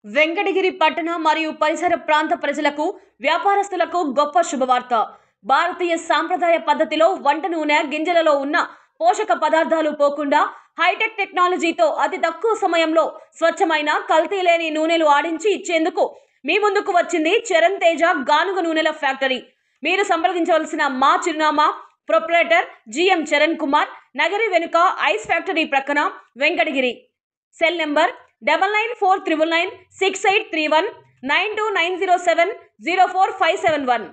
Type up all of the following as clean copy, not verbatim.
వెంకటగిరి పట్టణ మరియు పరిసర ప్రాంత ప్రజలకు వ్యాపారస్తులకు గొప్ప శుభవార్త. భారతీయ సాంప్రదాయ పద్ధతిలో వంట నూనె గింజలలో ఉన్న పోషక పదార్థాలు పోకుండా హైటెక్ టెక్నాలజీతో అతి తక్కువ సమయంలో స్వచ్ఛమైన కల్తీ లేని నూనెలు ఆడించి ఇచ్చేందుకు మీ ముందుకు వచ్చింది చరణ్ తేజ గానుగ నూనెల ఫ్యాక్టరీ. మీరు సంప్రదించవలసిన మా చిరునామా ప్రొప్రైటర్ జిఎం చరణ్ కుమార్, నగరి వెనుక ఐస్ ఫ్యాక్టరీ ప్రక్కన, వెంకటగిరి. Cell number 994996831929070457 04571.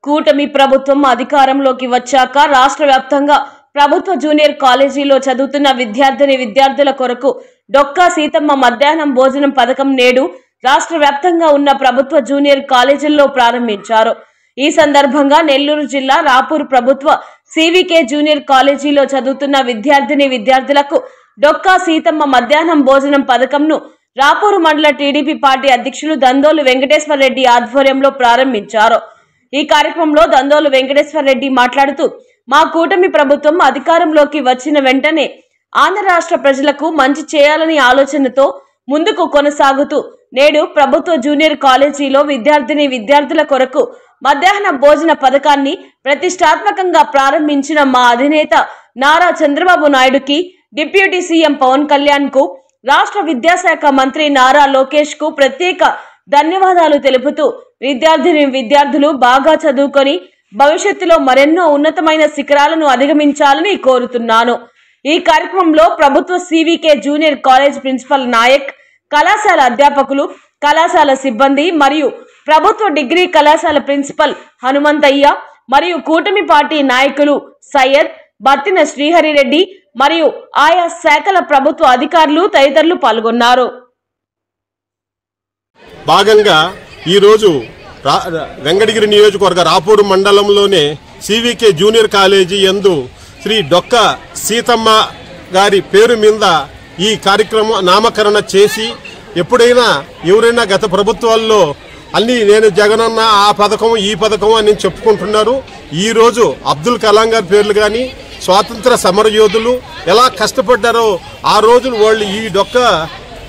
కూటమి ప్రభుత్వం అధికారంలోకి వచ్చాక రాష్ట్ర వ్యాప్తంగా ప్రభుత్వ జూనియర్ కాలేజీలో చదువుతున్న విద్యార్థుల కొరకు డొక్కా సీతమ్మ మధ్యాహ్నం భోజనం పథకం నేడు రాష్ట్ర వ్యాప్తంగా ఉన్న ప్రభుత్వ జూనియర్ కాలేజీల్లో ప్రారంభించారు. ఈ సందర్భంగా నెల్లూరు జిల్లా రాపూర్ ప్రభుత్వ సివికే జూనియర్ కాలేజీలో చదువుతున్న విద్యార్థులకు డొక్కా సీతమ్మ మధ్యాహ్నం భోజనం పథకంను రాపూర్ మండల టీడీపీ పార్టీ అధ్యక్షులు దందోలు వెంకటేశ్వర రెడ్డి ఆధ్వర్యంలో ప్రారంభించారు. ఈ కార్యక్రమంలో దందోలు వెంకటేశ్వర రెడ్డి మాట్లాడుతూ, మా కూటమి ప్రభుత్వం అధికారంలోకి వచ్చిన వెంటనే ఆంధ్ర రాష్ట్ర ప్రజలకు మంచి చేయాలని ఆలోచనతో ముందుకు కొనసాగుతూ నేడు ప్రభుత్వ జూనియర్ కాలేజీలో విద్యార్థుల కొరకు మధ్యాహ్న భోజన పథకాన్ని ప్రతిష్టాత్మకంగా ప్రారంభించిన మా అధినేత నారా చంద్రబాబు నాయుడుకి, డిప్యూటీ సీఎం పవన్ కళ్యాణ్ కు, రాష్ట్ర విద్యాశాఖ మంత్రి నారా లోకేష్ కు ప్రత్యేక ధన్యవాదాలు తెలుపుతూ విద్యార్థులు బాగా చదువుకొని భవిష్యత్తులో మరెన్నో ఉన్నతమైన శిఖరాలను అధిగమించాలని కోరుతున్నాను. ఈ కార్యక్రమంలో ప్రభుత్వ CVK junior college principal Naik, కళాశాల అధ్యాపకులు, కళాశాల సిబ్బంది మరియు ప్రభుత్వ డిగ్రీ కళాశాల ప్రిన్సిపల్ హనుమంతయ్య మరియు కూటమి పార్టీ నాయకులు సయ్యద్, బత్తిన శ్రీహరిరెడ్డి మరియు ఆయా శాఖల ప్రభుత్వ అధికారులు తదితరులు పాల్గొన్నారు. భాగంగా ఈరోజు వెంకటగిరి నియోజకవర్గ రాపూర్ మండలంలోనే సివికే జూనియర్ కాలేజీ యందు శ్రీ డొక్కా సీతమ్మ గారి పేరు మీద ఈ కార్యక్రమం నామకరణ చేసి, ఎప్పుడైనా ఎవరైనా గత ప్రభుత్వాల్లో అన్ని నేను జగనన్న ఆ పథకం ఈ పథకం అని చెప్పుకుంటున్నారు. ఈరోజు అబ్దుల్ కలాం గారి పేర్లు కానీ, స్వాతంత్ర సమరయోధులు ఎలా కష్టపడ్డారో ఆ రోజులు వాళ్ళు ఈ డొక్కా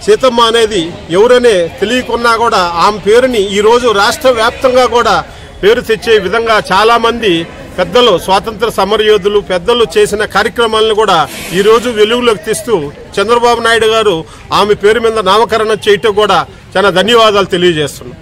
సీతమ్మ అనేది ఎవరనే తెలియకున్నా కూడా ఆమె పేరుని ఈరోజు రాష్ట్ర వ్యాప్తంగా కూడా పేరు తెచ్చే విధంగా చాలా మంది పెద్దలు, స్వాతంత్ర సమరయోధులు పెద్దలు చేసిన కార్యక్రమాలను కూడా ఈరోజు వెలుగులోకి తెస్తూ చంద్రబాబు నాయుడు గారు ఆమె పేరు మీద నామకరణం చేయటం కూడా చాలా ధన్యవాదాలు తెలియజేస్తున్నాం.